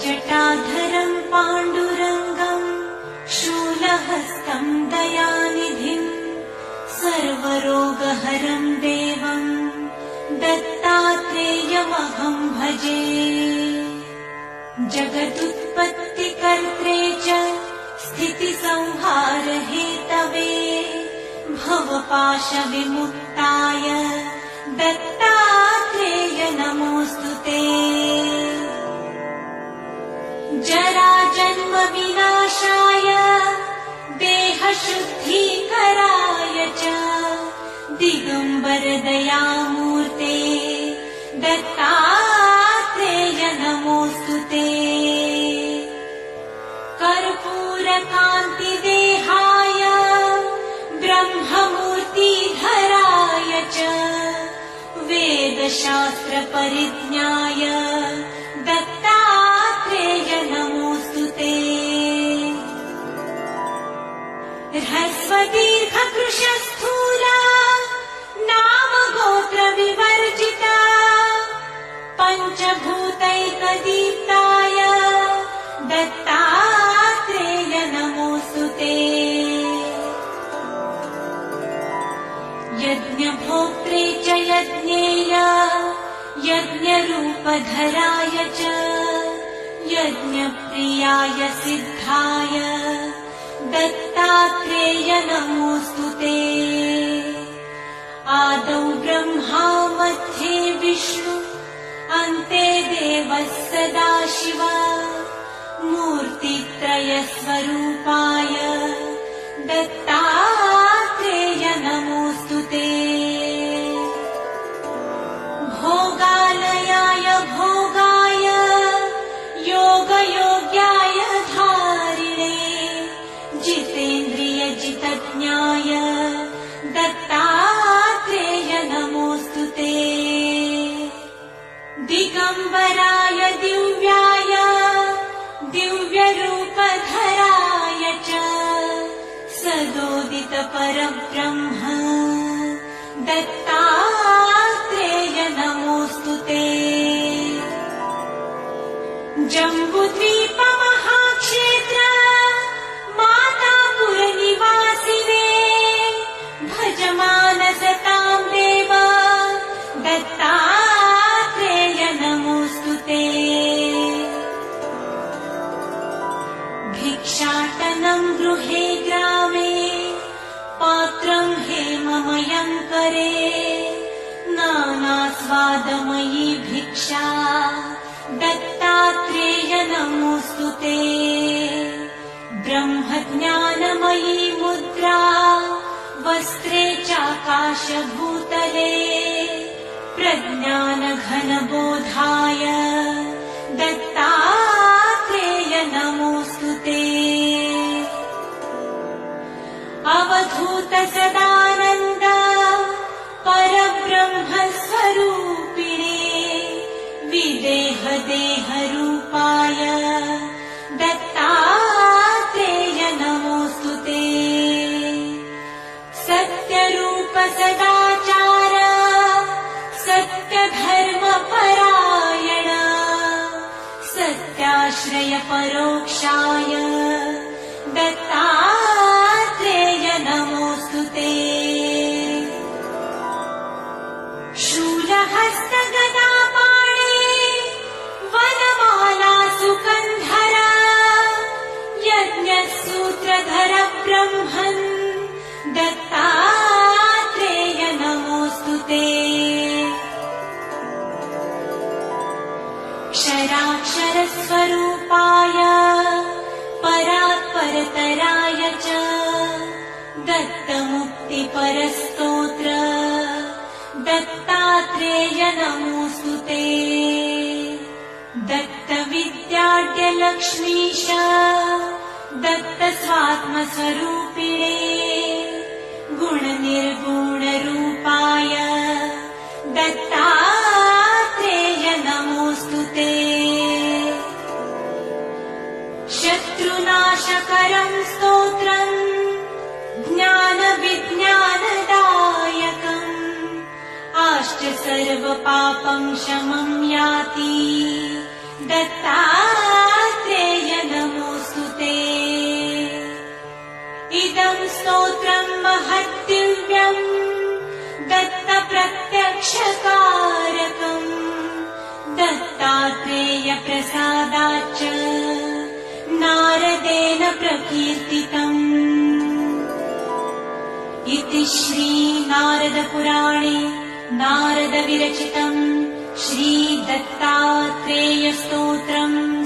जटाधरं पाण्डुरङ्गं शूलहस्तं दयानिधिं सर्वरोगहरं देवं दत्तात्रेयमहं भजे। जगदुत्पत्तिकर्त्रे च स्थितिसंहारहेतवे भवपाशविमुक्ताय दत्तात्रेय नमोऽस्तु ते। जराजन्मविनाशाय देहशुद्धीकराय च दिगम्बरदयामूर्ते दत्तात्रेय नमोऽस्तु ते। कर्पूरकान्तिदेहाय ब्रह्ममूर्तिधराय च वेदशास्त्रपरिज्ञाय दत्तात्रेय नमोऽस्तु ते। ह्रस्वदीर्घकृशस्थूला नामगोत्रविवर्जिता पञ्चभूतैकदीप्ताय दत्तात्रेय नमोऽस्तु ते। यज्ञभोक्त्रे च यज्ञेय यज्ञरूपधराय च यज्ञप्रियाय सिद्धाय दत्तात्रेय नमोऽस्तु ते। आदौ ब्रह्मा मध्ये विष्णु अन्ते देवः सदाशिव मूर्तित्रयस्वरूपाय दत्तात्रेय नमोऽस्तु ते। भोगालयाय भोगाय योगयोग्याय धारिणे जितेन्द्रियजितज्ञाय दत्तात्रेय नमोऽस्तु ते। दिगम्बराय दिव्याय दिव्यरूपधराय च सदोदितपरब्रह्म दत्तात्रेय नमोऽस्तु ते। जम्बुद्वीपमहाक्षेत्र मातापुरनिवासिने भजमानसतां देव दत्तात्रेय नमोऽस्तु ते। भिक्षाटनं गृहे ग्रामे पात्रं हेममयं करे नानास्वादमयी भिक्षा दत्तात्रेय नमोऽस्तु ते। ब्रह्मज्ञानमयी मुद्रा वस्त्रे चाकाशभूतले प्रज्ञानघनबोधाय दत्तात्रेय नमोऽस्तु ते। अवधूत सदानन्द परब्रह्मस्वरूपिणे विदेह देहरूपाय दत्तात्रेय नमोऽस्तु ते। सत्यरूप सदाचार सत्यधर्मपरायण सत्याश्रय परोक्षाय दत्तात्रेय नमोऽस्तु ते। शूलहस्तगदापाणे वनमाला सुकन्धर यज्ञसूत्रधर ब्रह्मन् दत्तात्रेय नमोऽस्तु ते। क्षराक्षरस्वरूपाय परात्परतराय च दत्तमुक्तिपरस्तोत्र दत्तात्रेय नमोऽस्तु ते। दत्तविद्याढ्यलक्ष्मीश दत्तस्वात्मस्वरूपिणे गुणनिर्गुणरूपाय दत्तात्रेय नमोऽस्तु ते। शत्रुनाशकरं स्तोत्रम् ज्ञानविज्ञानदायकम् सर्वपापं शमं याति दत्ता प्रकीर्तितम्। इति श्री नारदपुराणे नारदविरचितम् श्री दत्तात्रेयस्तोत्रम्